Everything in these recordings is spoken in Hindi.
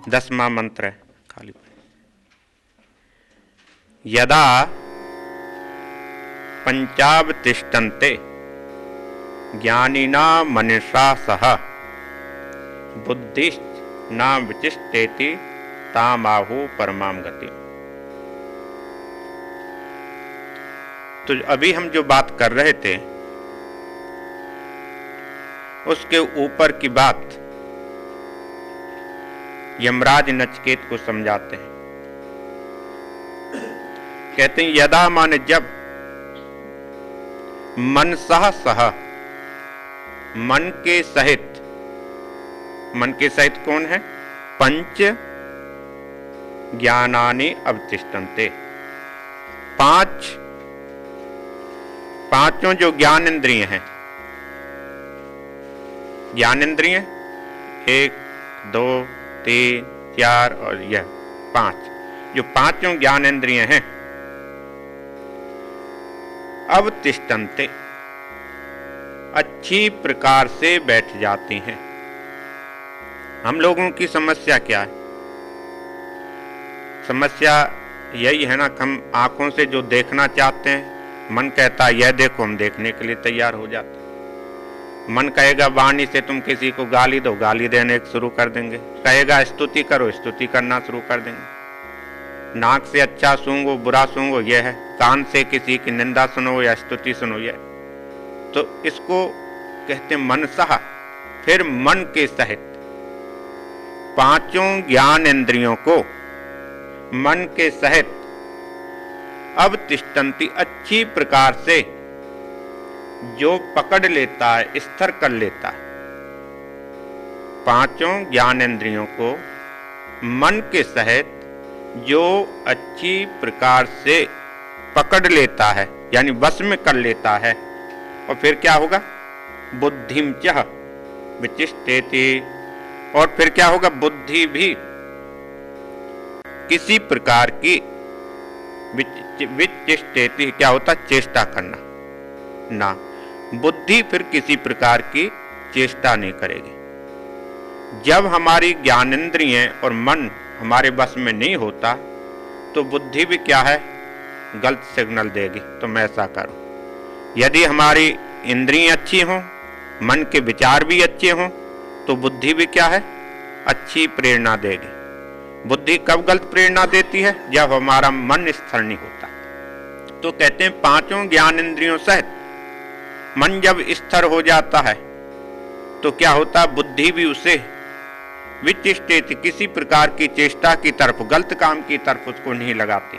10वां मंत्र है, खाली यदा पंचावतिष्ठन्ते ज्ञानिना मनीषा सह बुद्धिश्च न विचिष्टेति तामाहु परमां गति। तो अभी हम जो बात कर रहे थे उसके ऊपर की बात यमराज नचिकेत को समझाते हैं। कहते हैं यदा माने जब मनसः सह मन के सहित, मन के सहित कौन है? पंच ज्ञानानि अवतिष्ठन्ते, पांचों जो ज्ञान इंद्रिय हैं, ज्ञान इंद्रिय 1 2 3 4 और यह 5, जो पांचों ज्ञान इंद्रिय हैं अवतिष्ठन्ते अच्छी प्रकार से बैठ जाती हैं। हम लोगों की समस्या क्या है? समस्या यही है ना कि हम आंखों से जो देखना चाहते हैं, मन कहता है यह देखो, हम देखने के लिए तैयार हो जाते हैं। मन कहेगा वाणी से तुम किसी को गाली दो, गाली देने शुरू कर देंगे। कहेगा स्तुति करो, स्तुति करना शुरू कर देंगे। नाक से अच्छा सूंघो बुरा सूंघो, यह है। कान से किसी की निंदा सुनो या स्तुति सुनो, यह। तो इसको कहते हैं मनसः। फिर मन के सहित पांचों ज्ञान इंद्रियों को मन के सहित अवतिष्ठन्ति अच्छी प्रकार से जो पकड़ लेता है, स्थिर कर लेता है। पांचों ज्ञान इंद्रियों को मन के सहित जो अच्छी प्रकार से पकड़ लेता है, यानी वश में कर लेता है, और फिर क्या होगा? बुद्धिम च विचिष्टेति, और फिर क्या होगा? बुद्धि भी किसी प्रकार की विचिष्टेति, क्या होता? चेष्टा करना ना। बुद्धि फिर किसी प्रकार की चेष्टा नहीं करेगी। जब हमारी ज्ञानेंद्रिय और मन हमारे बस में नहीं होता तो बुद्धि भी क्या है? गलत सिग्नल देगी, तुम ऐसा करो। यदि हमारी इंद्रियां अच्छी हों, मन के विचार भी अच्छे हों, तो बुद्धि भी क्या है? अच्छी प्रेरणा देगी। बुद्धि कब गलत प्रेरणा देती है? जब हमारा मन स्थिर नहीं होता। तो कहते हैं पांचों ज्ञान इंद्रियों सहित मन जब स्थिर हो जाता है तो क्या होता? बुद्धि भी उसे विचिष्टेति, किसी प्रकार की चेष्टा की तरफ, गलत काम की तरफ उसको नहीं लगाती।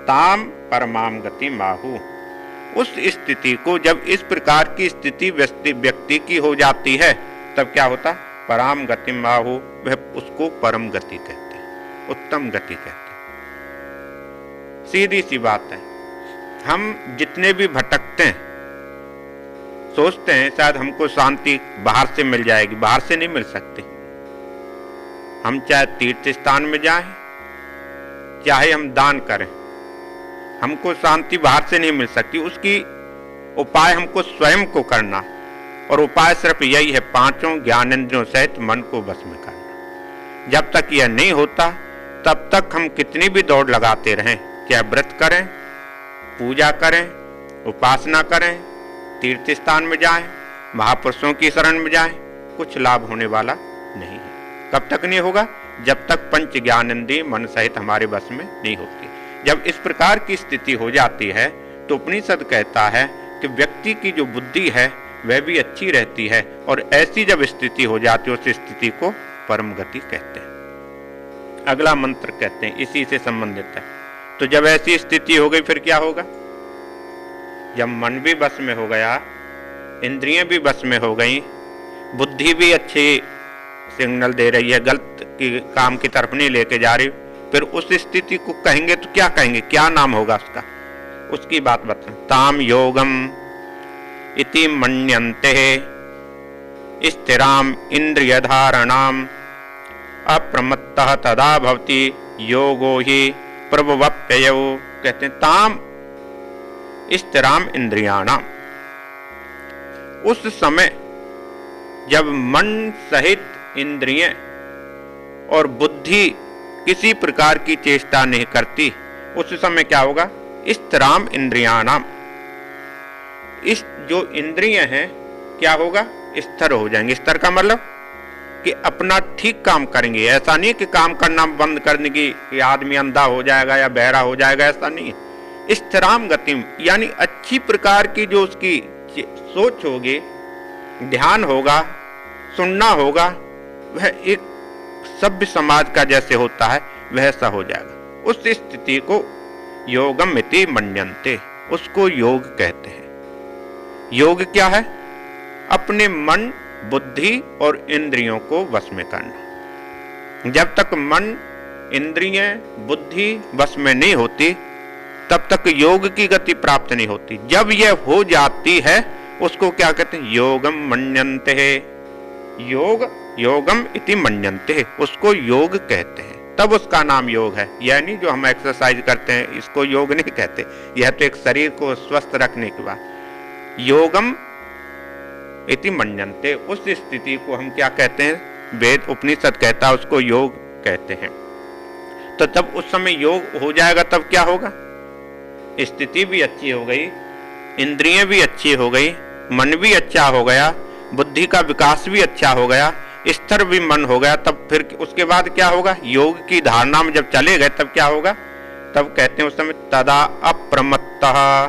ताम परमाम गति माहु, उस स्थिति को, जब इस प्रकार की स्थिति व्यक्ति की हो जाती है तब क्या होता? परम गति माहु, वह उसको परम गति कहते हैं, उत्तम गति कहते हैं। सीधी सी बात है। हम जितने भी भटकते हैं, सोचते हैं शायद हमको शांति बाहर से मिल जाएगी, बाहर से नहीं मिल सकती। हम चाहे तीर्थ स्थान में जाएं, चाहे हम दान करें, हमको शांति बाहर से नहीं मिल सकती। उसकी उपाय हमको स्वयं को करना, और उपाय सिर्फ यही है, पांचों ज्ञानेंद्रियों सहित मन को बस में करना। जब तक यह नहीं होता तब तक हम कितनी भी दौड़ लगाते रहें, क्या व्रत करें, पूजा करें, उपासना करें, तीर्थ स्थान में जाएं, महापुरुषों की शरण में जाएं, कुछ लाभ होने वाला नहीं है। कब तक नहीं होगा? जब तक पंच ज्ञानेंद्रिय मन सहित हमारे बस में नहीं होती। जब इस प्रकार की स्थिति हो जाती है तो उपनिषद कहता है कि व्यक्ति की जो बुद्धि है वह भी अच्छी रहती है, और ऐसी जब स्थिति हो जाती है उस स्थिति को परम गति कहते हैं। अगला मंत्र कहते हैं इसी से संबंधित है। तो जब ऐसी स्थिति हो गई फिर क्या होगा? जब मन भी बस में हो गया, इंद्रियां भी बस में हो गई, बुद्धि भी अच्छी सिग्नल दे रही है, गलत की काम की तरफ नहीं लेके जा रही, फिर उस स्थिति को कहेंगे तो क्या कहेंगे? क्या नाम होगा उसका? उसकी बात बता। ताम योगम इति मन्यन्ते स्थिराम इंद्रिय धारणाम अप्रमत्तः तदा भवति योगो ही प्रभवप्ययौ। कहते हैं ताम स्थिराम इंद्रियाणाम, उस समय जब मन सहित इंद्रिय और बुद्धि किसी प्रकार की चेष्टा नहीं करती, उस समय क्या होगा? स्थिराम इंद्रियाणाम, इस जो इंद्रिय हैं क्या होगा? स्थिर हो जाएंगे। स्थिर का मतलब कि अपना ठीक काम करेंगे। ऐसा नहीं कि काम करना बंद करने की कि आदमी अंधा हो जाएगा या बहरा हो जाएगा, ऐसा नहीं है। स्थिराम गतिम यानी अच्छी प्रकार की जो उसकी सोच होगी, ध्यान होगा, सुनना होगा, वह एक सभ्य समाज का जैसे होता है वैसा हो जाएगा। उस स्थिति को योगम इति मन्यन्ते, उसको योग कहते हैं। योग क्या है? अपने मन, बुद्धि और इंद्रियों को वश में करना। जब तक मन, इंद्रिय, बुद्धि वश में नहीं होती तब तक योग की गति प्राप्त नहीं होती। जब यह हो जाती है उसको क्या कहते हैं? योगम मन्यन्ते है। योगम इति मन्यन्ते है, उसको योग कहते हैं, तब उसका नाम योग है। यानी जो हम एक्सरसाइज करते हैं इसको योग नहीं कहते, यह तो एक शरीर को स्वस्थ रखने के बाद। योगम इति मन्यन्ते, उस स्थिति को हम क्या कहते हैं? वेद उपनिषद कहता है उसको योग कहते हैं। तो तब उस समय योग हो जाएगा तब क्या होगा? स्थिति भी अच्छी हो गई, इंद्रियां भी अच्छी हो गई, मन भी अच्छा हो गया, बुद्धि का विकास भी अच्छा हो गया, स्थिर भी मन हो गया। तब फिर उसके बाद क्या होगा? योग की धारणा में जब चले गए तब क्या होगा? तब कहते हैं उस समय तदा अप्रमत्तः।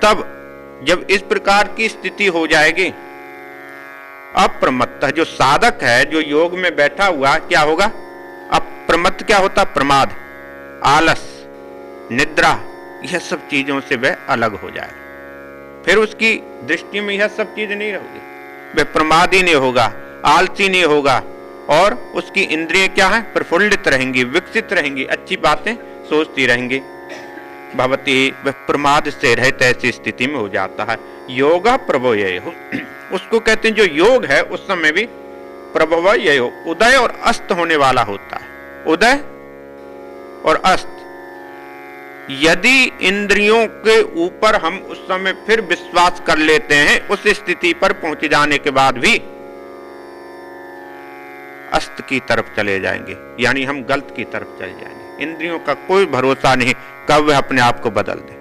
तब जब इस प्रकार की स्थिति हो जाएगी, अप्रमत्त जो साधक है, जो योग में बैठा हुआ, क्या होगा? अप्रमत्त क्या होता? प्रमाद, आलस, निद्रा, यह सब चीजों से वह अलग हो जाएगा। फिर उसकी दृष्टि में यह सब चीज नहीं रहेगी, वह प्रमादी नहीं होगा, आलसी नहीं होगा, और उसकी इंद्रियां क्या है? प्रफुल्लित रहेंगी, विकसित रहेंगी, अच्छी बातें सोचती रहेंगी। भवती, वह प्रमाद से रहित ऐसी स्थिति में हो जाता है। योग प्रभवय, उसको कहते हैं जो योग है उस समय भी प्रभवय, उदय और अस्त होने वाला होता है। उदय और अस्त। यदि इंद्रियों के ऊपर हम उस समय फिर विश्वास कर लेते हैं, उस स्थिति पर पहुंच जाने के बाद भी अस्त की तरफ चले जाएंगे, यानी हम गलत की तरफ चले जाएंगे। इंद्रियों का कोई भरोसा नहीं कब वह अपने आप को बदल दे।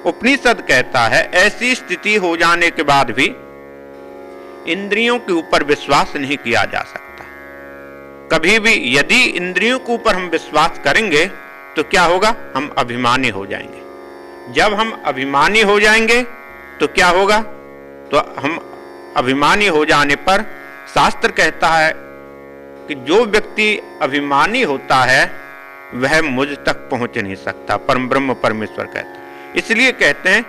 उपनिषद कहता है ऐसी स्थिति हो जाने के बाद भी इंद्रियों के ऊपर विश्वास नहीं किया जा सकता कभी भी। यदि इंद्रियों के ऊपर हम विश्वास करेंगे तो क्या होगा? हम अभिमानी हो जाएंगे। जब हम अभिमानी हो जाएंगे तो क्या होगा? तो हम अभिमानी हो जाने पर शास्त्र कहता है कि जो व्यक्ति अभिमानी होता है वह मुझ तक पहुंच नहीं सकता, परम ब्रह्म परमेश्वर कहते हैं। इसलिए कहते हैं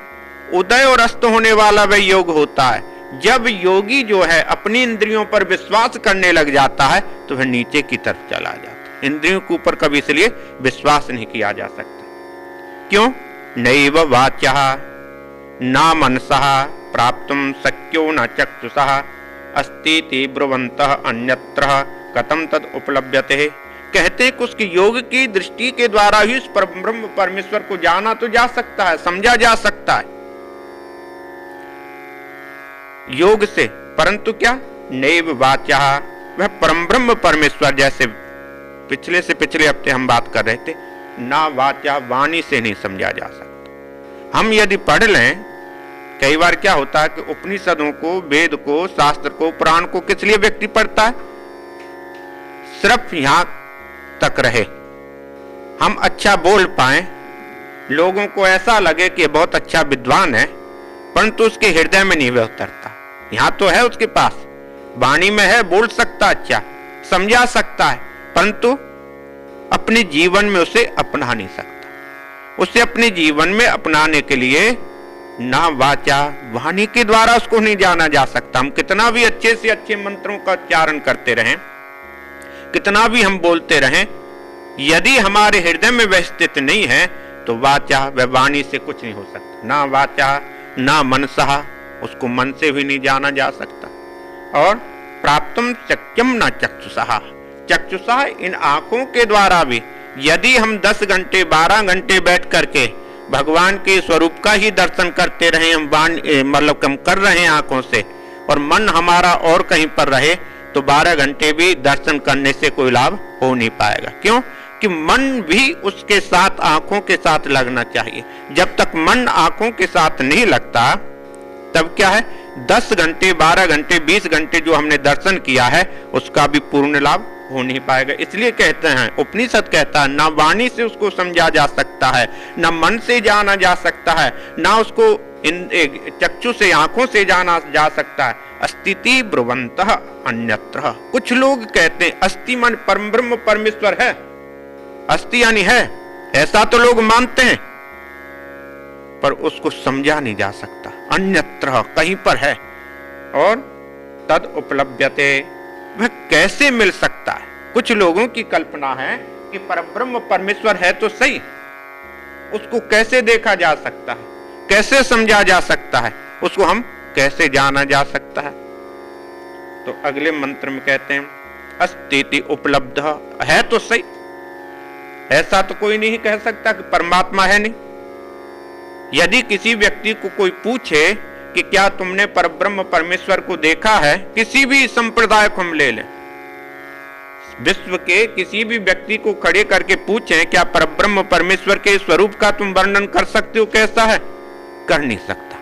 उदय और अस्त होने वाला वह योग होता है। जब योगी जो है अपनी इंद्रियों पर विश्वास करने लग जाता है तो वह नीचे की तरफ चला जाता है। इंद्रियों के ऊपर कभी इसलिए विश्वास नहीं किया जा सकता। क्यों? नैव वाच्यः न मनसः प्राप्तुं शक्यो न चक्षुषः अस्तीति ब्रुवन्तः अन्यत्र कथं तद उपलभ्यते। कहते हैं कि उसकी योग की दृष्टि के द्वारा ही उस ब्रह्म परमेश्वर को जाना तो जा सकता है, समझा जा सकता है योग से, परंतु क्या? नैव वाच्यः, वह परम ब्रह्म परमेश्वर, जैसे पिछले से पिछले हफ्ते हम बात कर रहे थे, ना वाच्यः, वाणी से नहीं समझा जा सकता। हम यदि पढ़ लें, कई बार क्या होता है कि उपनिषदों को, वेद को, शास्त्र को, पुराण को किस लिए व्यक्ति पढ़ता है? सिर्फ यहां तक रहे, हम अच्छा बोल पाए, लोगों को ऐसा लगे कि बहुत अच्छा विद्वान है, परंतु उसके हृदय में नहीं वह उतरता। यहां तो है उसके पास, वाणी में है, बोल सकता, अच्छा समझा सकता है, परंतु अपने जीवन में उसे अपना नहीं सकता। उसे अपने जीवन में अपनाने के लिए ना वाचा, वाणी के द्वारा उसको नहीं जाना जा सकता। हम कितना भी अच्छे से अच्छे मंत्रों का उच्चारण करते रहें, कितना भी हम बोलते रहें, यदि हमारे हृदय में वह स्थित नहीं है तो वाचा, वह वाणी से कुछ नहीं हो सकता। ना वाचा ना मनसः, उसको मन से भी नहीं जाना जा सकता। और प्राप्तुम शक्यम न चक्षुषः, चक्षुषः इन आंखों के द्वारा भी यदि हम 10 घंटे 12 घंटे बैठ करके भगवान के स्वरूप का ही दर्शन करते रहे, हम मतलब कम कर रहे हैं आंखों से, और मन हमारा और कहीं पर रहे, तो 12 घंटे भी दर्शन करने से कोई लाभ हो नहीं पाएगा। क्यों? कि मन भी उसके साथ, आंखों के साथ लगना चाहिए। जब तक मन आंखों के साथ नहीं लगता तब क्या है, 10 घंटे 12 घंटे 20 घंटे जो हमने दर्शन किया है उसका भी पूर्ण लाभ हो नहीं पाएगा। इसलिए कहते हैं, उपनिषद कहता है, ना वाणी से उसको समझा जा सकता है, ना मन से जाना जा सकता है, ना उसको चक्षु से, आंखों से जाना जा सकता है। अस्तिति ब्रुवन्तः अन्यत्र। कुछ लोग कहते हैं अस्ति मन परम ब्रह्म परमेश्वर है, अस्ति यानी है, ऐसा तो लोग मानते हैं, पर उसको समझा नहीं जा सकता। अन्यत्र कहीं पर है, और तद उपलभ्यते, वह कैसे मिल सकता है। कुछ लोगों की कल्पना है कि परब्रह्म परमेश्वर है तो सही, उसको कैसे देखा जा सकता है, कैसे समझा जा सकता है, उसको हम कैसे जाना जा सकता है। तो अगले मंत्र में कहते हैं अस्तिति उपलब्ध, है तो सही, ऐसा तो कोई नहीं कह सकता कि परमात्मा है नहीं। यदि किसी व्यक्ति को कोई पूछे कि क्या तुमने परब्रह्म परमेश्वर को देखा है, किसी भी संप्रदाय को हम ले लें, विश्व के किसी भी व्यक्ति को खड़े करके पूछें क्या परब्रह्म परमेश्वर के स्वरूप का तुम वर्णन कर सकते हो, कैसा है, कर नहीं सकता।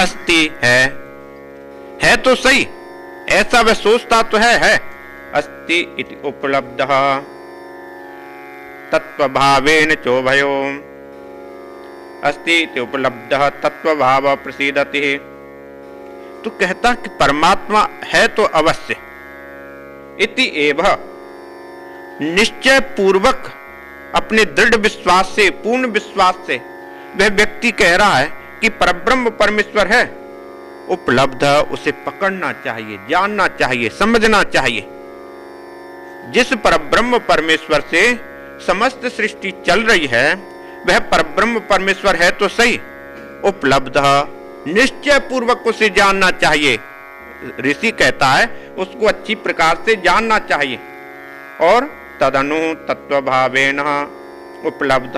अस्ति है तो सही, ऐसा वह सोचता तो है। अस्ति इति उपलब्धः तत्वभावेन चोभयो, अस्ति इति उपलब्धः तत्वभाव प्रसीदति। तो कहता कि परमात्मा है तो अवश्य, इति एव निश्चय पूर्वक अपने दृढ़ विश्वास से, पूर्ण विश्वास से वह व्यक्ति कह रहा है कि परब्रह्म परमेश्वर है। उपलब्ध, उसे पकड़ना चाहिए, जानना चाहिए, समझना चाहिए। जिस परब्रह्म परमेश्वर से समस्त सृष्टि चल रही है वह परब्रह्म परमेश्वर है तो सही। उपलब्ध, निश्चय पूर्वक उसे जानना चाहिए। ऋषि कहता है उसको अच्छी प्रकार से जानना चाहिए। और तदनु तत्वभावेन उपलब्ध,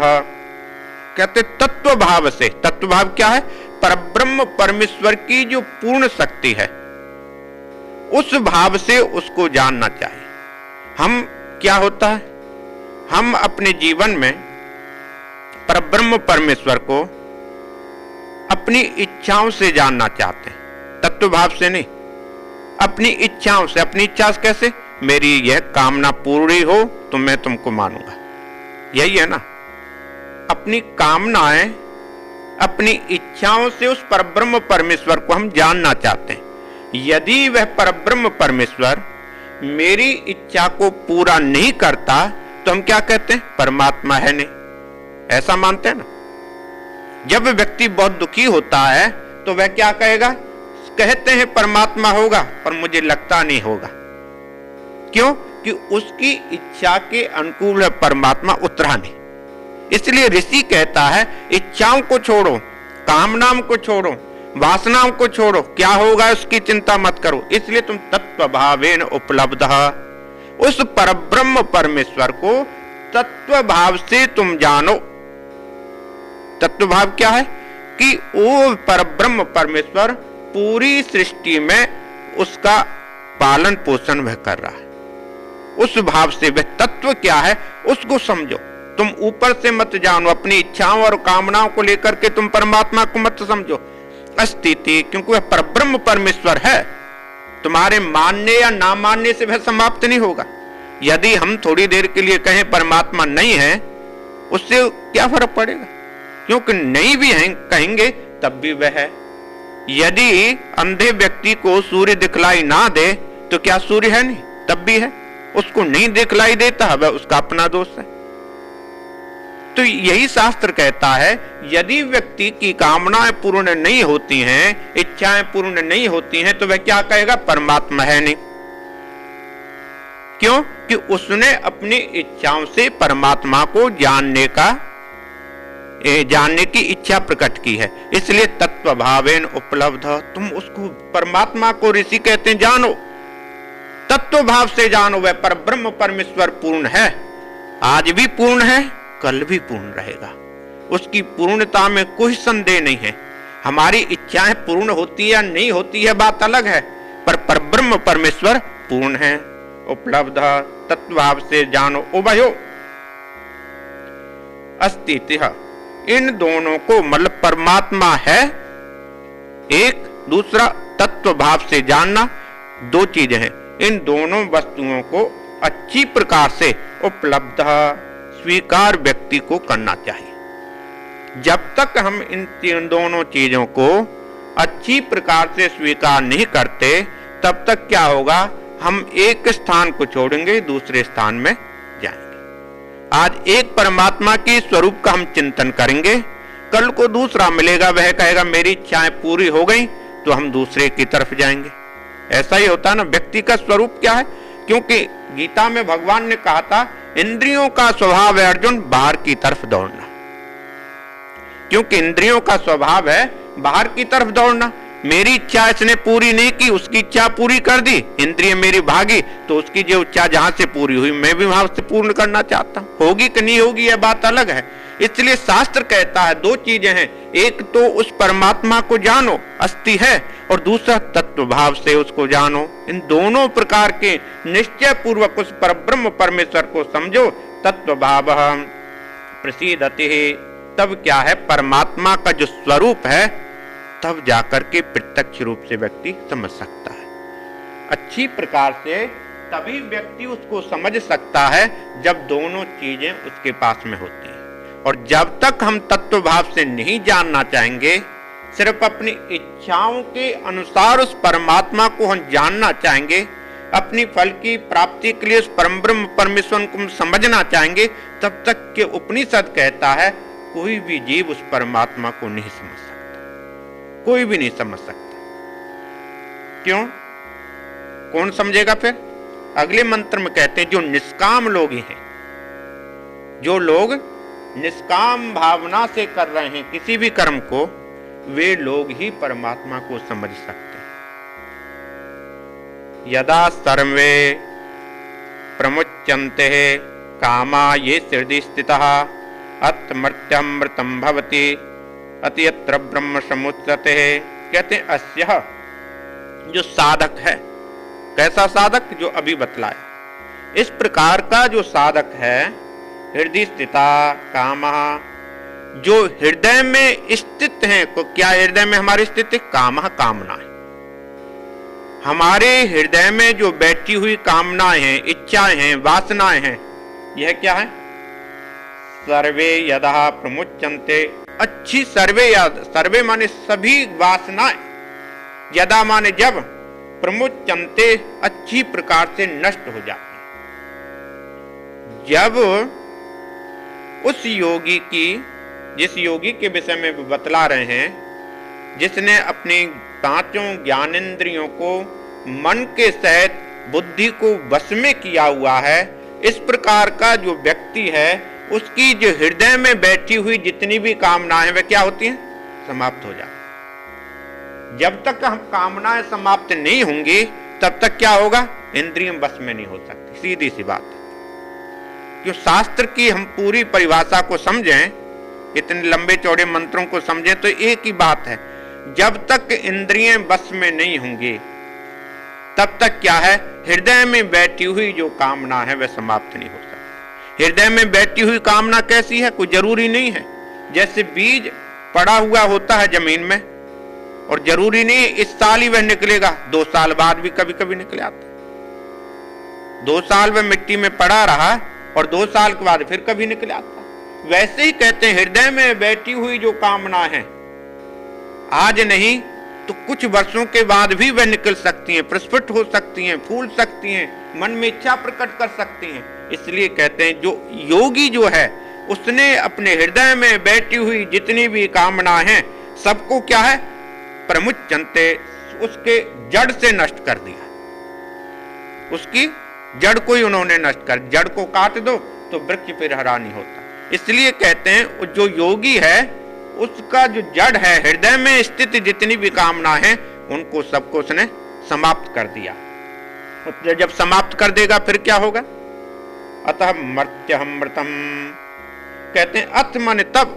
कहते तत्व भाव से। तत्व भाव क्या है? परब्रह्म परमेश्वर की जो पूर्ण शक्ति है उस भाव से उसको जानना चाहिए। हम क्या होता है, हम अपने जीवन में परब्रह्म परमेश्वर को अपनी इच्छाओं से जानना चाहते हैं, तत्व भाव से नहीं, अपनी इच्छाओं से। अपनी इच्छा से कैसे? मेरी यह कामना पूरी हो तो मैं तुमको मानूंगा, यही है ना। अपनी कामनाएं, अपनी इच्छाओं से उस परब्रह्म परमेश्वर को हम जानना चाहते हैं। यदि वह परब्रह्म परमेश्वर मेरी इच्छा को पूरा नहीं करता तो हम क्या कहते हैं? परमात्मा है नहीं, ऐसा मानते हैं ना। जब व्यक्ति बहुत दुखी होता है तो वह क्या कहेगा? कहते हैं परमात्मा होगा, पर मुझे लगता नहीं होगा। क्यों? कि उसकी इच्छा के अनुकूल है परमात्मा, उतरा नहीं। इसलिए ऋषि कहता है इच्छाओं को छोड़ो, कामनाओं को छोड़ो, वासनाओं को छोड़ो, क्या होगा उसकी चिंता मत करो। इसलिए तुम तत्व भावेन उपलब्धः, उस परब्रह्म परमेश्वर को तत्व भाव से तुम जानो। तत्व भाव क्या है? कि वो परब्रह्म परमेश्वर पूरी सृष्टि में उसका पालन पोषण वह कर रहा है। उस भाव से वह तत्व क्या है उसको समझो। तुम ऊपर से मत जानो, अपनी इच्छाओं और कामनाओं को लेकर के तुम परमात्मा को मत समझो। अस्तिति, क्योंकि वह परब्रह्म परमेश्वर है, तुम्हारे मानने या ना मानने से वह समाप्त नहीं होगा। यदि हम थोड़ी देर के लिए कहें परमात्मा नहीं है, उससे क्या फर्क पड़ेगा? क्योंकि नहीं भी है कहेंगे तब भी वह है। यदि अंधे व्यक्ति को सूर्य दिखलाई ना दे तो क्या सूर्य है नहीं? तब भी है। उसको नहीं दिखलाई देता वह उसका अपना दोष है। तो यही शास्त्र कहता है यदि व्यक्ति की कामनाएं पूर्ण नहीं होती हैं, इच्छाएं पूर्ण नहीं होती हैं, तो वह क्या कहेगा? परमात्मा है नहीं। क्यों? कि उसने अपनी इच्छाओं से परमात्मा को जानने की इच्छा प्रकट की है। इसलिए तत्व भावेन उपलब्ध, तुम उसको परमात्मा को ऋषि कहते हैं जानो, तत्व भाव से जानो। वह परब्रह्म परमेश्वर पूर्ण है, आज भी पूर्ण है, कल भी पूर्ण रहेगा। उसकी पूर्णता में कोई संदेह नहीं है। हमारी इच्छाएं पूर्ण होती है या नहीं होती है बात अलग है, पर परब्रह्म परब्रह्म परमेश्वर पूर्ण है। उपलब्ध तत्वभाव से जानो उभयो अस्तित्व, इन दोनों को मतलब परमात्मा है एक, दूसरा तत्व भाव से जानना, दो चीजें हैं। इन दोनों वस्तुओं को अच्छी प्रकार से उपलब्ध स्वीकार व्यक्ति को करना चाहिए। जब तक हम इन दोनों चीजों को अच्छी प्रकार से स्वीकार नहीं करते, तब तक क्या होगा, हम एक स्थान को छोड़ेंगे, दूसरे स्थान में जाएंगे। आज एक परमात्मा के स्वरूप का हम चिंतन करेंगे, कल को दूसरा मिलेगा, वह कहेगा मेरी इच्छाएं पूरी हो गई, तो हम दूसरे की तरफ जाएंगे। ऐसा ही होता है ना। व्यक्ति का स्वरूप क्या है, क्योंकि गीता में भगवान ने कहा था इंद्रियों का स्वभाव है अर्जुन बाहर की तरफ दौड़ना, क्योंकि इंद्रियों का स्वभाव है बाहर की तरफ दौड़ना। मेरी इच्छा इसने पूरी नहीं की, उसकी इच्छा पूरी कर दी, इंद्रिय मेरी भागी, तो उसकी जो इच्छा जहां से पूरी हुई मैं भी वहां से पूर्ण करना चाहता हूं। होगी कि नहीं होगी यह बात अलग है। इसलिए शास्त्र कहता है दो चीजें हैं, एक तो उस परमात्मा को जानो अस्ति है, और दूसरा तत्व भाव से उसको जानो। इन दोनों प्रकार के निश्चय पूर्वक उस परब्रह्म परमेश्वर को समझो। तत्व भाव प्रसीदति, तब क्या है, परमात्मा का जो स्वरूप है तब जाकर के प्रत्यक्ष रूप से व्यक्ति समझ सकता है अच्छी प्रकार से। तभी व्यक्ति उसको समझ सकता है जब दोनों चीजें उसके पास में होती हैं। और जब तक हम तत्व भाव से नहीं जानना चाहेंगे, सिर्फ अपनी इच्छाओं के अनुसार उस परमात्मा को हम जानना चाहेंगे, अपनी फल की प्राप्ति के लिए उस परमब्रह्म परमेश्वर को समझना चाहेंगे, तब तक के उपनिषद कहता है कोई भी जीव उस परमात्मा को नहीं समझ सकता, कोई भी नहीं समझ सकता। क्यों? कौन समझेगा फिर? अगले मंत्र में कहते हैं जो निष्काम लोग ही हैं, जो लोग निष्काम भावना से कर रहे हैं किसी भी कर्म को, वे लोग ही परमात्मा को समझ सकते हैं। यदा सर्वे प्रमुच्यन्ते कामा ये हृदि स्थितः अतमर्त्यमृतम भवति अतियत्र ब्रह्म समुच्यते। कहते हैं अस्यः, जो साधक है, कैसा साधक, जो अभी बतलाया, इस प्रकार का जो साधक है, हृदय स्थिता कामा, जो हृदय में स्थित है। को क्या हृदय में हमारी स्थिति? कामः, कामना है। हमारे हृदय में जो बैठी हुई कामनाएं हैं, इच्छाएं हैं, वासनाएं हैं, यह क्या है? सर्वे यदा प्रमुच्यन्ते, अच्छी सर्वे, याद सर्वे माने सभी वासनाएं, यदा माने जब, प्रमुच्यन्ते अच्छी प्रकार से नष्ट हो जाती। जब उस योगी की, जिस योगी के विषय में बतला रहे हैं, जिसने अपनी पांचों ज्ञानेंद्रियों को मन के सहित बुद्धि को वश में किया हुआ है, इस प्रकार का जो व्यक्ति है, उसकी जो हृदय में बैठी हुई जितनी भी कामनाएं वे क्या होती हैं? समाप्त हो जाती। जब तक हम कामनाएं समाप्त नहीं होंगी, तब तक क्या होगा? इंद्रिय बस में नहीं हो सकती। सीधी सी बात है। क्यों? शास्त्र की हम पूरी परिभाषा को समझें, इतने लंबे चौड़े मंत्रों को समझें, तो एक ही बात है, जब तक इंद्रियें बस में नहीं होंगी, तब तक क्या है? हृदय में बैठी हुई जो कामना है वह समाप्त नहीं हो सकती। हृदय में बैठी हुई कामना कैसी है? कोई जरूरी नहीं है। जैसे बीज पड़ा हुआ होता है जमीन में, और जरूरी नहीं इस साल ही वह निकलेगा, 2 साल बाद भी कभी कभी निकले आता। 2 साल वह मिट्टी में पड़ा रहा और 2 साल के बाद फिर कभी निकले आता। वैसे ही कहते हैं हृदय में बैठी हुई जो कामना है, आज नहीं तो कुछ वर्षों के बाद भी वह निकल सकती हैं, प्रस्फुट हो सकती हैं, फूल सकती हैं, मन में इच्छा प्रकट कर सकती हैं। इसलिए कहते हैं जो योगी जो है, उसने अपने हृदय में बैठी हुई जितनी भी कामना है, सबको क्या है? प्रमुच्यन्ते, उसके जड़ से नष्ट कर दिया। उसकी जड़ को ही उन्होंने नष्ट कर, जड़ को काट दो तो वृक्ष फिर हरा नहीं होता। इसलिए कहते हैं जो योगी है, उसका जो जड़ है, हृदय में स्थित जितनी भी कामना है, उनको सबको उसने समाप्त कर दिया। जब समाप्त कर देगा फिर क्या होगा? अतः मर्त्यमृतम, कहते हैं अथ मन तब,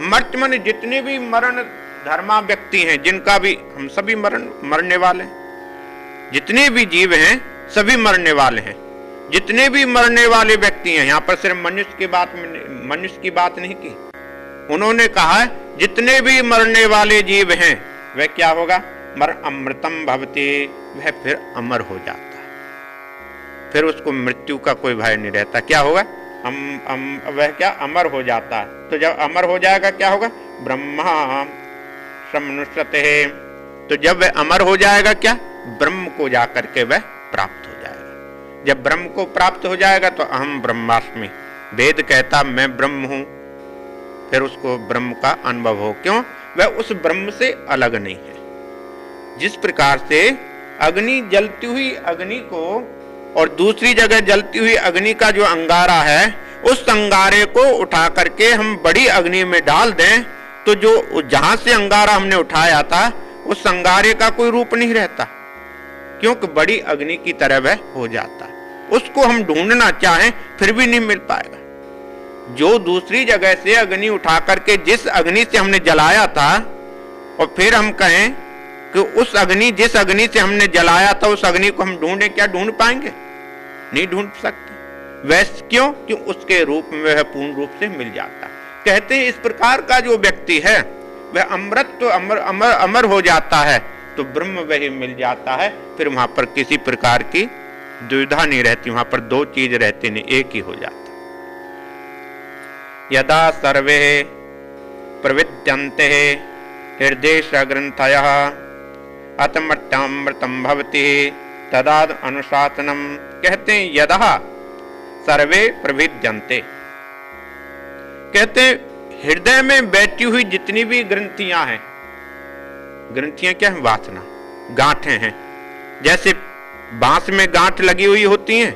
मर्त्य मन जितने भी मरण धर्मा व्यक्ति हैं, जिनका भी, हम सभी मरने वाले हैं, जितने भी जीव हैं सभी मरने वाले हैं। जितने भी मरने वाले व्यक्ति हैं, यहां पर सिर्फ मनुष्य की बात नहीं की, उन्होंने कहा जितने भी मरने वाले जीव हैं वह क्या होगा, मर अमृतम भवति, वह फिर अमर हो जाता है, फिर उसको मृत्यु का कोई भय नहीं रहता। क्या होगा, वह क्या अमर हो जाता है। तो जब अमर हो जाएगा क्या होगा, ब्रह्मा समनुष्यते, तो जब वह अमर हो जाएगा क्या, ब्रह्म को जाकर के वह प्राप्त हो जाएगा। जब ब्रह्म को प्राप्त हो जाएगा तो अहम ब्रह्मास्मि, वेद कहता मैं ब्रह्म हूं, फिर उसको ब्रह्म का अनुभव हो। क्यों, वह उस ब्रह्म से अलग नहीं है। जिस प्रकार से अग्नि जलती हुई अग्नि को और दूसरी जगह जलती हुई अग्नि का जो अंगारा है, उस अंगारे को उठा करके हम बड़ी अग्नि में डाल दें तो जो जहां से अंगारा हमने उठाया था उस अंगारे का कोई रूप नहीं रहता, क्योंकि बड़ी अग्नि की तरह वह हो जाता है। उसको हम ढूंढना चाहें फिर भी नहीं मिल पाएगा। जो दूसरी जगह से अग्नि उठा करके जिस अग्नि से हमने जलाया था और फिर हम कहें कि उस अग्नि जिस अग्नि से हमने जलाया था उस अग्नि को हम ढूंढें, क्या ढूंढ पाएंगे, नहीं ढूंढ सकते। वैसे क्यों, कि उसके रूप में वह पूर्ण रूप से मिल जाता है। कहते हैं इस प्रकार का जो व्यक्ति है वह अमृत तो अमर हो जाता है, तो ब्रह्म वही मिल जाता है। फिर वहां पर किसी प्रकार की दुविधा नहीं रहती, वहां पर दो चीज रहती नहीं, एक ही हो जाता। यदा सर्वे प्रविद्यन्ते हृदय ग्रंथयः अतमृतम भवति तदा अनुशासनम। कहते हैं यदा सर्वे प्रविद्यन्ते, कहते हैं हृदय में बैठी हुई जितनी भी ग्रंथियां हैं, ग्रंथियां क्या है, वासना, गांठें हैं। जैसे बांस में गांठ लगी हुई होती हैं,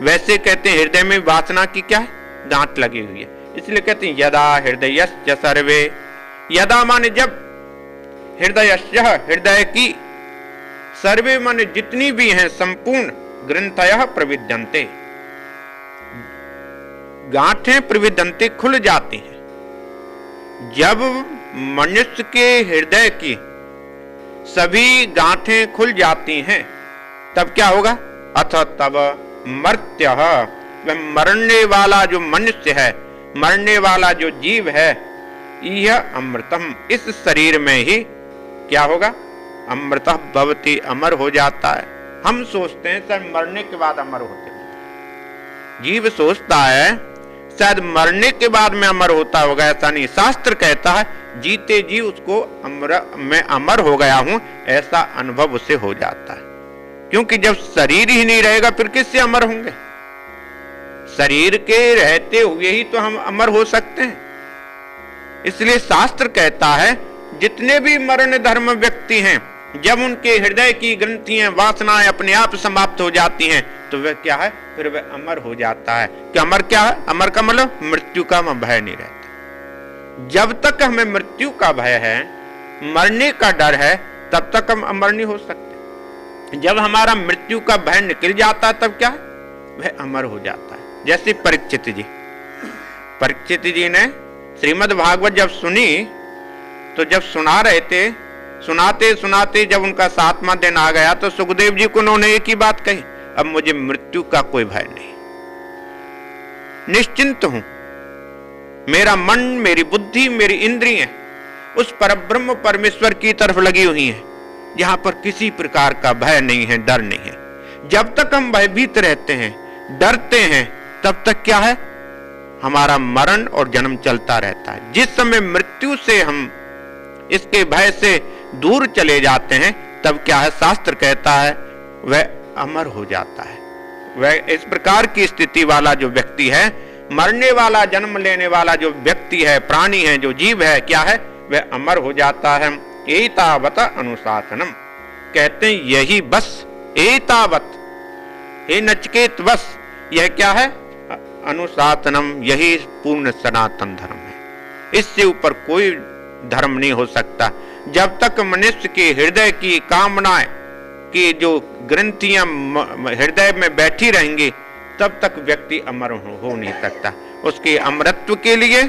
वैसे कहते हैं हृदय में वासना की क्या है, गांठ लगी हुई है। इसलिए कहते हैं यदा हृदयस्य सर्वे, यदा माने जब, हृदयस्य हृदय की, सर्वे माने जितनी भी हैं संपूर्ण, ग्रंथयः प्रविद्यन्ते, गांठें प्रविद्यन्ते खुल जाती हैं। जब मनुष्य के हृदय की सभी गांठें खुल जाती हैं तब क्या होगा, अथ तब मर्त्यः, वह मरने वाला जो मनुष्य है, मरने वाला जो जीव है, यह अमृतम, इस शरीर में ही क्या होगा, अमृतः भवति, अमर हो जाता है। हम सोचते हैं सर मरने के बाद अमर होते हैं, जीव सोचता है शायद मरने के बाद में अमर होता होगा, ऐसा नहीं। शास्त्र कहता है जीते जी उसको मैं अमर हो गया हूं ऐसा अनुभव उसे हो जाता है। क्योंकि जब शरीर ही नहीं रहेगा फिर किससे अमर होंगे, शरीर के रहते हुए ही तो हम अमर हो सकते हैं। इसलिए शास्त्र कहता है जितने भी मरण धर्म व्यक्ति हैं, जब उनके हृदय की ग्रंथियां वासनाएं अपने आप समाप्त हो जाती हैं तो वह क्या है, फिर वह अमर हो जाता है। कि अमर क्या है, अमर का मतलब मृत्यु का भय नहीं रहता। जब तक हमें मृत्यु का भय है, मरने का डर है, तब तक हम अमर नहीं हो सकते। जब हमारा मृत्यु का भय निकल जाता है तब क्या है, वह अमर हो जाता है। जैसे परीक्षित जी ने श्रीमद् भागवत जब सुनी तो जब सुना रहे थे, सुनाते सुनाते जब उनका 7वां दिन आ गया तो सुखदेव जी को उन्होंने एक ही बात कही, अब मुझे मृत्यु का कोई भय नहीं, निश्चिंत हूं, मेरा मन, मेरी बुद्धि, मेरी इंद्रियां उस परब्रह्म परमेश्वर की तरफ लगी हुई हैं, जहां पर किसी प्रकार का भय नहीं है, डर नहीं है। जब तक हम भयभीत रहते हैं, डरते हैं, तब तक क्या है, हमारा मरण और जन्म चलता रहता है। जिस समय मृत्यु से हम इसके भय से दूर चले जाते हैं तब क्या है, शास्त्र कहता है वह अमर हो जाता है। वह इस प्रकार की स्थिति वाला जो व्यक्ति है, मरने वाला, जन्म लेने वाला जो व्यक्ति है, प्राणी है, जो जीव है, क्या है, वह अमर हो जाता है। एतावत अनुशासनम, कहते हैं यही बस, एतावत, हे नचिकेत बस, यह क्या है, अनुशासनम, यही पूर्ण सनातन धर्म है। इससे ऊपर कोई धर्म नहीं हो सकता। जब तक मनुष्य के हृदय की कामनाएं की जो ग्रंथियां हृदय में बैठी रहेंगी तब तक व्यक्ति अमर हो नहीं सकता। उसके अमरत्व के लिए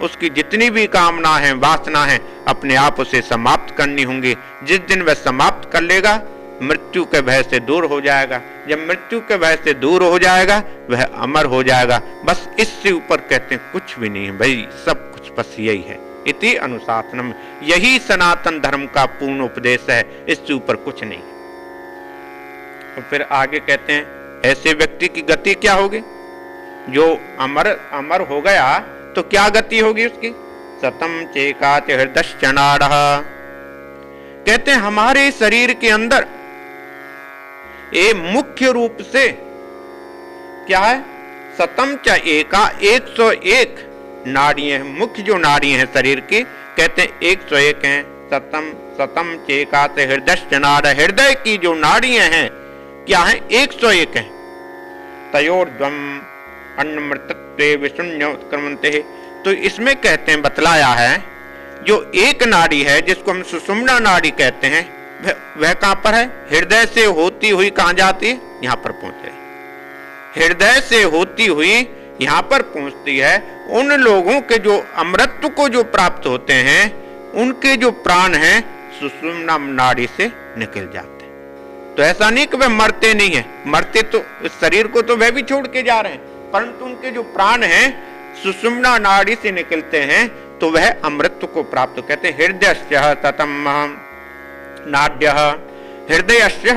उसकी जितनी भी कामना है, वासना है, अपने आप उसे समाप्त करनी होंगी। जिस दिन वह समाप्त कर लेगा, मृत्यु के भय से दूर हो जाएगा। जब मृत्यु के भय से दूर हो जाएगा वह अमर हो जाएगा। बस इससे ऊपर कहते हैं कुछ भी नहीं है भाई, सब कुछ बस यही है। इति अनुशासनम, यही सनातन धर्म का पूर्ण उपदेश है, इससे ऊपर कुछ नहीं। तो फिर आगे कहते हैं ऐसे व्यक्ति की गति क्या होगी? जो अमर हो गया तो क्या गति होगी उसकी? सतम चेकात हृदयश्चनाड़ः, कहते हैं हमारे शरीर के अंदर ये मुख्य रूप से क्या है? सतम च एका, 101 नाड़ियां हैं। मुख्य जो नाड़ियां हैं शरीर की, कहते हैं 101 हैं। सतम चेकात हृदयश्चनाड़ः, हृदय की जो नाड़ियां हैं क्या है? 101 हैं। तयोर्ध्वम अन्नमृतत्वे विशुन्य उत्क्रमन्ते, तो इसमें कहते हैं बतलाया है जो एक नाड़ी है जिसको हम सुषुम्ना नाड़ी कहते हैं, वह कहां पर है? हृदय से होती हुई कहां जाती है? यहां पर पहुंच रही। हृदय से होती हुई यहां पर पहुंचती है। उन लोगों के जो अमृत को जो प्राप्त होते हैं, उनके जो प्राण हैं सुषुम्ना नाड़ी से निकल जाते हैं। तो ऐसा नहीं कि वह मरते नहीं है, मरते तो इस शरीर को तो वह भी छोड़ के जा रहे हैं, परंतु उनके जो प्राण हैं सुषुम्ना नाड़ी से निकलते हैं तो वह अमृत को प्राप्त कहते हैं। हृदयस्य सतम नाड्यः, हृदयस्य,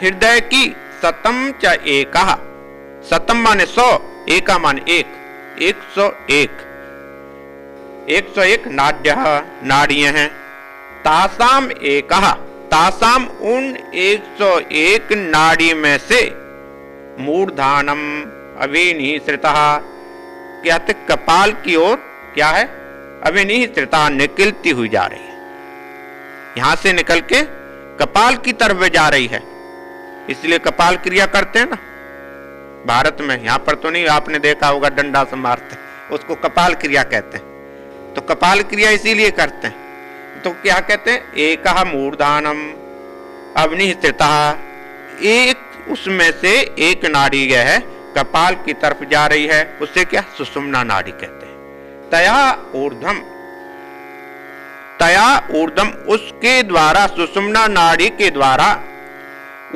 हृदय की सतम च एकः, सतम माने 100, एका माने 1, 101, 101 नाड्यः नाड़ियां हैं। तासाम एकः, तासाम उन 101 नाड़ी में से मूर्धानम अविनिश्रितः, कहते कपाल की ओर क्या है? अविनिश्रिता, निकलती हुई जा रही है। यहां से निकल के कपाल की तरफ जा रही है, इसलिए कपाल क्रिया करते हैं ना भारत में। यहां पर तो नहीं, आपने देखा होगा डंडा से मारते, उसको कपाल क्रिया कहते हैं। तो कपाल क्रिया इसीलिए करते हैं। तो क्या कहते हैं? एकः मूर्धानम अविनिश्रिता, एक उसमें से एक नाड़ी यह है कपाल की तरफ जा रही है, उससे क्या? सुषुम्ना नाड़ी कहते हैं। तया ऊर्ध्वम, तया ऊर्ध्वम, उसके द्वारा, सुषुम्ना नाड़ी के द्वारा,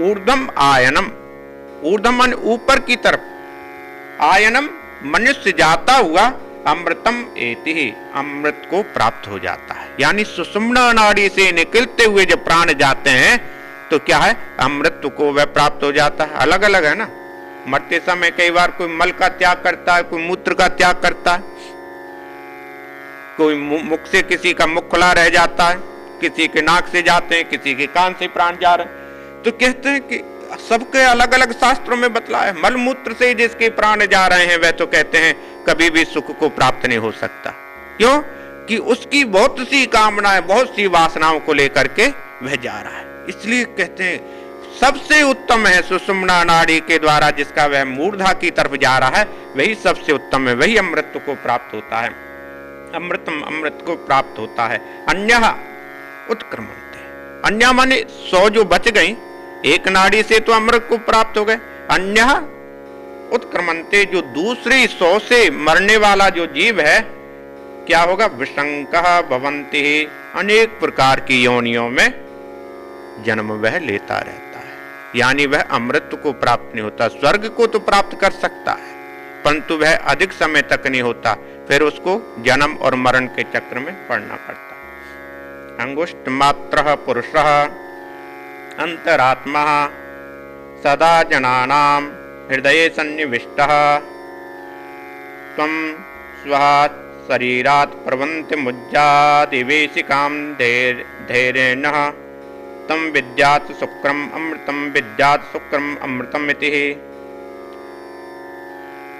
ऊर्ध्वम आयनम, ऊर्ध्वम मान ऊपर की तरफ, आयनम मनुष्य जाता हुआ अमृतम एति, अमृत को प्राप्त हो जाता है। यानी सुषुम्ना नाड़ी से निकलते हुए जब प्राण जाते हैं तो क्या है? अमृत को वह प्राप्त हो जाता है। अलग अलग है ना, मरते समय कई बार कोई मल का त्याग करता है, कोई मूत्र का त्याग करता है, कोई मुख से किसी का मुख खुला रह जाता है, किसी के नाक से जाते हैं, किसी के कान से प्राण जा रहे हैं। तो कहते हैं कि सबके अलग अलग शास्त्रों में बतलाया है। मल मूत्र से जिसके प्राण जा रहे हैं वह तो कहते हैं कभी भी सुख को प्राप्त नहीं हो सकता। क्यों? कि उसकी बहुत सी कामनाएं, बहुत सी वासनाओं को लेकर के वह जा रहा है। इसलिए कहते हैं सबसे उत्तम है सुषुम्ना नाड़ी के द्वारा जिसका वह मूर्धा की तरफ जा रहा है, वही सबसे उत्तम है, वही अमृत को प्राप्त होता है। अमृतम, अमृत को प्राप्त होता है। अन्यः उत्क्रमन्ते, अन्य माने 100 जो बच गई, एक नाड़ी से तो अमृत को प्राप्त हो गए। अन्यः उत्क्रमन्ते, जो दूसरी 100 से मरने वाला जो जीव है क्या होगा? विशंकः भवन्ति, अनेक प्रकार की योनियों में जन्म वह लेता रहता है। यानी वह अमृत को प्राप्त नहीं होता। स्वर्ग को तो प्राप्त कर सकता है परंतु वह अधिक समय तक नहीं होता, फिर उसको जन्म और मरण के चक्र में पड़ना पड़ता है। अंगुष्ठ मात्रः पुरुषः अंतरात्मा सदा जनानां हृदये सन्निविष्टः त्वं स्वः शरीरात् प्रवन्ति मुज्जादिवेशिकां धैर्येण तम विद्यात् शुक्रम अमृतम विद्यात् शुक्रम अमृतम इति।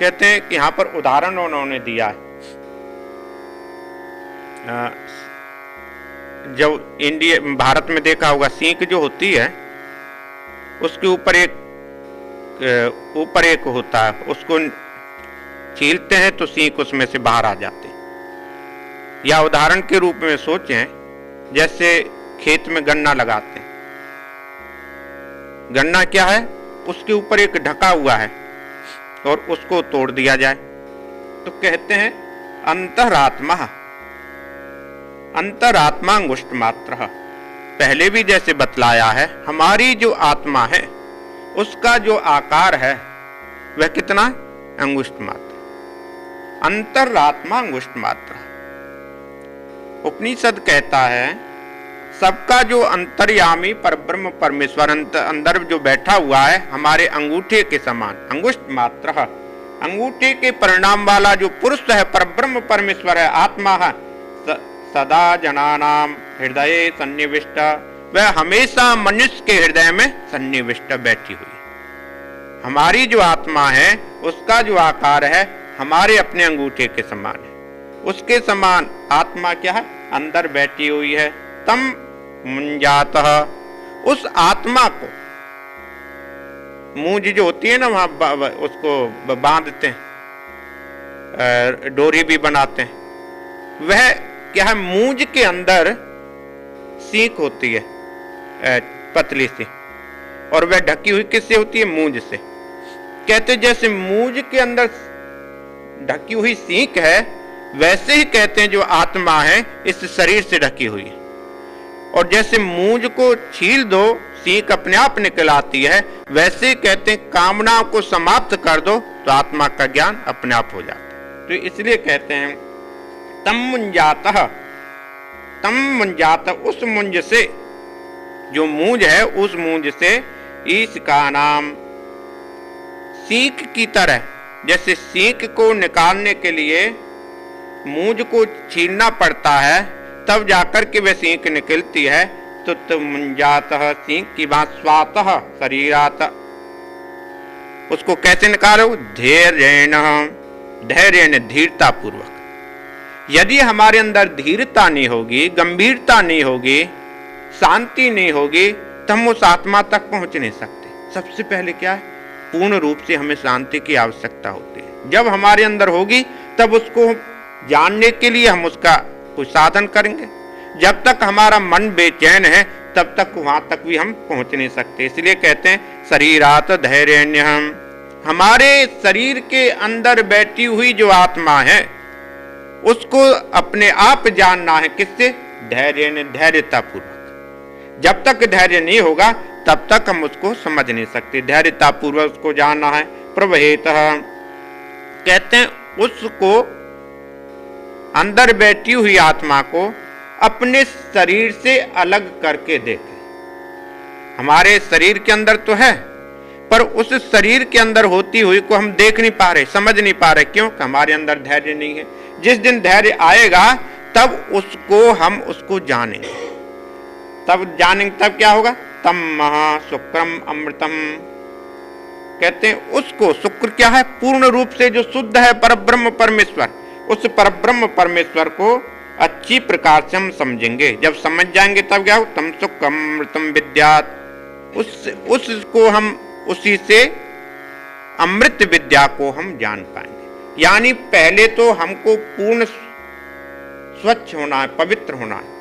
कहते हैं कि यहां पर उदाहरण उन्होंने दिया है। जब इंडिया भारत में देखा होगा सींक जो होती है उसके ऊपर एक होता है, उसको छीलते हैं तो सींक उसमें से बाहर आ जाते हैं। या उदाहरण के रूप में सोचें, जैसे खेत में गन्ना लगाते हैं, गन्ना क्या है? उसके ऊपर एक ढका हुआ है और उसको तोड़ दिया जाए तो कहते हैं अंतरात्मा, अंतरात्मा अंगुष्ठ मात्र, पहले भी जैसे बतलाया है, हमारी जो आत्मा है उसका जो आकार है वह कितना? अंगुष्ठ मात्र। अंतरात्मा अंगुष्ठ मात्र। उपनिषद कहता है सबका जो अंतर्यामी परब्रह्म परमेश्वर अंदर जो बैठा हुआ है हमारे अंगूठे के समान, अंगुष्ठ मात्र। अंगूठे के परिणाम वाला जो पुरुष है परब्रह्म परमेश्वर है, आत्मा है, सदा जनानाम हृदय सन्निविष्ट, वह हमेशा मनुष्य के हृदय में सन्निविष्ट बैठी हुई। हमारी जो आत्मा है उसका जो आकार है हमारे अपने अंगूठे के समान है। उसके समान आत्मा क्या है? अंदर बैठी हुई है। तम मुंजातः, उस आत्मा को, मूंज जो होती है ना वहां उसको बांधते हैं, डोरी भी बनाते हैं, वह क्या है? मूंज के अंदर सीख होती है पतली सी, और वह ढकी हुई किससे होती है? मूंज से। कहते जैसे मूंज के अंदर ढकी हुई सीख है, वैसे ही कहते हैं जो आत्मा है इस शरीर से ढकी हुई है। और जैसे मूंज को छील दो सीख अपने आप निकल आती है, वैसे ही कहते हैं कामनाओं को समाप्त कर दो तो आत्मा का ज्ञान अपने आप हो जाता है। तो इसलिए कहते हैं तम मुंजातः, तम मुंजात, उस मुंज से, जो मूंज है उस मूंज से, इसका नाम सीख की तरह, जैसे सीख को निकालने के लिए मूंज को छीलना पड़ता है तब जाकर के वह सीख निकलती है। तो मुंजातः, सीख की बात, स्वातः शरीरात, उसको कैसे निकालो? धैर्येण, धैर्य धीरता पूर्वक। यदि हमारे अंदर धीरता नहीं होगी, गंभीरता नहीं होगी, शांति नहीं होगी, तो हम उस आत्मा तक पहुंच नहीं सकते। सबसे पहले क्या है? पूर्ण रूप से हमें शांति की आवश्यकता होती है। जब हमारे अंदर होगी तब उसको जानने के लिए हम उसका कुछ साधन करेंगे। जब तक हमारा मन बेचैन है तब तक वहां तक भी हम पहुंच नहीं सकते। इसलिए कहते हैं शरीरात धैर्यण्यहम्, हमारे शरीर के अंदर बैठी हुई जो आत्मा है उसको अपने आप जानना है। किससे? धैर्य, धैर्यता पूर्वक। जब तक धैर्य नहीं होगा तब तक हम उसको समझ नहीं सकते। धैर्यता पूर्वक उसको जानना है। प्रवहेतः, कहते हैं उसको, अंदर बैठी हुई आत्मा को अपने शरीर से अलग करके देखें। हमारे शरीर के अंदर तो है, पर उस शरीर के अंदर होती हुई को हम देख नहीं पा रहे, समझ नहीं पा रहे। क्यों? हमारे अंदर धैर्य नहीं है। जिस दिन धैर्य आएगा तब उसको हम उसको जानेंगे। तब जानेंगे, तब क्या होगा? तम महा शुक्रम अमृतम, कहते हैं उसको, शुक्र क्या है? पूर्ण रूप से जो शुद्ध है परब्रह्म परमेश्वर, उस परब्रह्म परमेश्वर को अच्छी प्रकार से हम समझेंगे। जब समझ जाएंगे तब क्या हो? तम सुखम अमृतम विद्यात, उसको हम उसी से अमृत विद्या को हम जान पाएंगे। यानी पहले तो हमको पूर्ण स्वच्छ होना है, पवित्र होना है,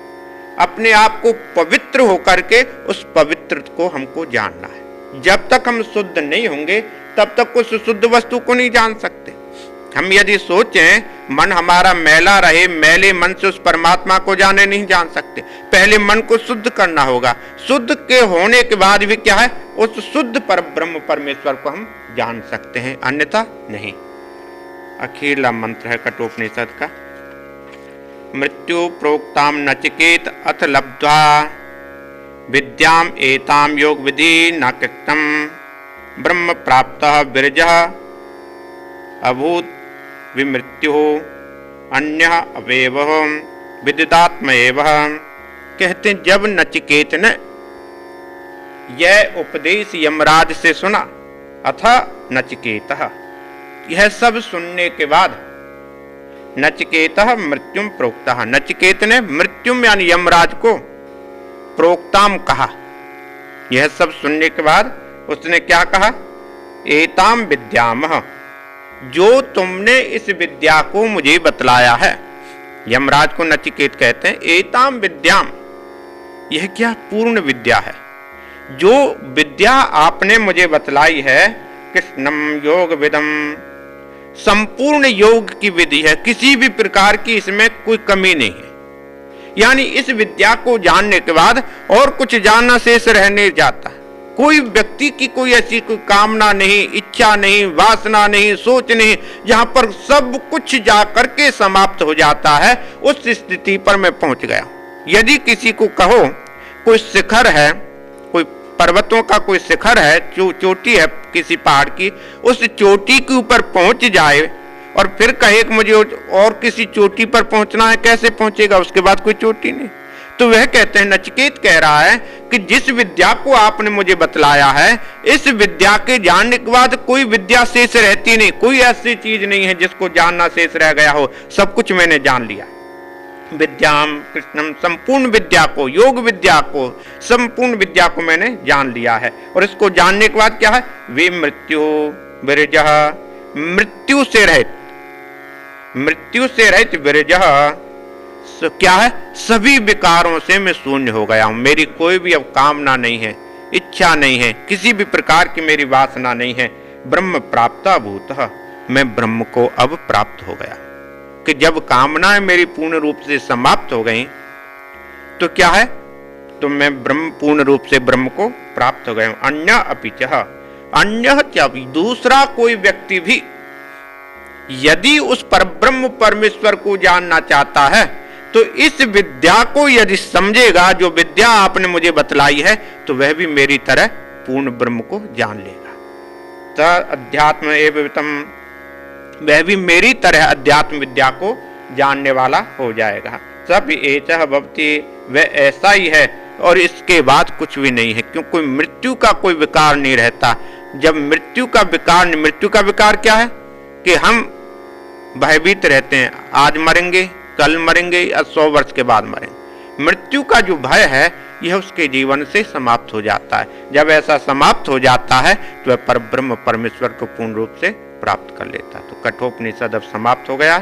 अपने आप को पवित्र होकर के उस पवित्र को हमको जानना है। जब तक हम शुद्ध नहीं होंगे तब तक उस शुद्ध वस्तु को नहीं जान सकते। हम यदि सोचें मन हमारा मैला रहे, मैले मन से उस परमात्मा को जाने नहीं जान सकते। पहले मन को शुद्ध करना होगा। शुद्ध के होने के बाद भी क्या है? उस शुद्ध परब्रह्म परमेश्वर को हम जान सकते हैं, अन्यथा नहीं। अखीरला मंत्र है कठोपनिषद का। मृत्यु प्रोक्ताम नचिकेत अथ लब्ध्वा विद्याम एताम योग विधि न कृतम ब्रह्म प्राप्तः विरजः अभूत विमृत्यु अन्यः अवयवः विदितात्मैवः। कहते हैं जब नचिकेत ने यह उपदेश यमराज से सुना, अथ नचिकेतः, यह सब सुनने के बाद नचिकेतः मृत्युम प्रोक्तः, नचिकेत ने मृत्युम यानी यमराज को प्रोक्ताम कहा। यह सब सुनने के बाद उसने क्या कहा? एताम विद्याम, जो तुमने इस विद्या को मुझे बतलाया है। यमराज को नचिकेत कहते हैं एताम विद्याम, यह क्या? पूर्ण विद्या है। जो विद्या आपने मुझे बतलाई है, कृष्णम योग विदम, संपूर्ण योग की विधि है, किसी भी प्रकार की इसमें कोई कमी नहीं है। यानी इस विद्या को जानने के बाद और कुछ जानना शेष रहने जाता। कोई व्यक्ति की कोई ऐसी कोई कामना नहीं, इच्छा नहीं, वासना नहीं, सोच नहीं, जहां पर सब कुछ जाकर के समाप्त हो जाता है, उस स्थिति पर मैं पहुंच गया। यदि किसी को कहो कोई शिखर है, कोई पर्वतों का कोई शिखर है, चोटी है किसी पहाड़ की, उस चोटी के ऊपर पहुंच जाए और फिर कहे कि मुझे और किसी चोटी पर पहुंचना है, कैसे पहुंचेगा? उसके बाद कोई चोटी नहीं। तो वह कहते हैं, नचिकेत कह रहा है कि जिस विद्या को आपने मुझे बतलाया है, इस विद्या के जानने के बाद कोई विद्या शेष रहती नहीं, कोई ऐसी चीज नहीं है जिसको जानना शेष रह गया हो, सब कुछ मैंने जान लिया। विद्याम कृष्णम, संपूर्ण विद्या को, योग विद्या को, संपूर्ण विद्या को मैंने जान लिया है। और इसको जानने के बाद क्या है? वे मृत्यु विरजः, मृत्यु से रहित, मृत्यु से रहित विरजः, क्या है? सभी विकारों से मैं शून्य हो गया हूं। मेरी कोई भी अब कामना नहीं है, इच्छा नहीं है, किसी भी प्रकार की मेरी वासना नहीं है। ब्रह्म प्राप्ता भूतः, मैं ब्रह्म को अब प्राप्त हो गया। कि जब कामनाएं मेरी पूर्ण रूप से समाप्त हो गई तो क्या है? तो मैं ब्रह्म, पूर्ण रूप से ब्रह्म को प्राप्त हो गया हूं। अन्य अपिचः, अन्य क्या, दूसरा कोई व्यक्ति भी यदि उस परब्रह्म परमेश्वर को जानना चाहता है तो इस विद्या को यदि समझेगा, जो विद्या आपने मुझे बतलाई है, तो वह भी मेरी तरह पूर्ण ब्रह्म को जान लेगा। त अध्यात्म एवं, वह भी मेरी तरह अध्यात्म विद्या को जानने वाला हो जाएगा। सब एचः भवति, वह ऐसा ही है और इसके बाद कुछ भी नहीं है, क्योंकि मृत्यु का कोई विकार नहीं रहता। जब मृत्यु का विकार नहीं, मृत्यु का विकार क्या है? कि हम भयभीत रहते हैं, आज मरेंगे, कल मरेंगे या 100 वर्ष के बाद मरेंगे। मृत्यु का जो भय है यह उसके जीवन से समाप्त हो जाता है। जब ऐसा समाप्त हो जाता है तो वह परब्रह्म परमेश्वर को पूर्ण रूप से प्राप्त कर लेता है। तो कठोपनिषद अब समाप्त हो गया।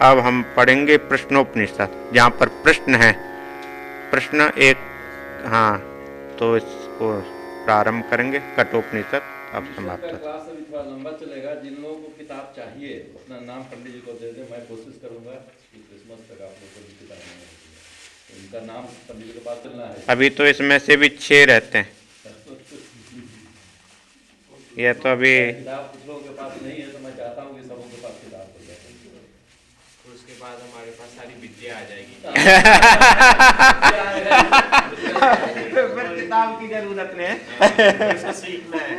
अब हम पढ़ेंगे प्रश्नोपनिषद, जहाँ पर प्रश्न है, प्रश्न एक, हाँ, तो इसको प्रारंभ करेंगे। कठोपनिषद अब समाप्त हो। क्लास अभी थोड़ा लंबा चलेगा। जिन लोगों को किताब चाहिए अपना नाम पंडित जी को दे दें। मैं कोशिश करूंगा कि क्रिसमस तक आप लोगों को भी किताब मिले। तो उनका नाम पंडित जी के पास चलना है। अभी तो इसमें से भी 6 रहते हैं। यह तो अभी किताब कुछ लोगों के पास नहीं है, तो मैं चाहता हूँ कि सबों के पास किताब हो जाए। तो उसके बाद हमारे पास सारी विद्या आ जाएगी। फिर किताब की जरूरत नहीं है, सीखना है।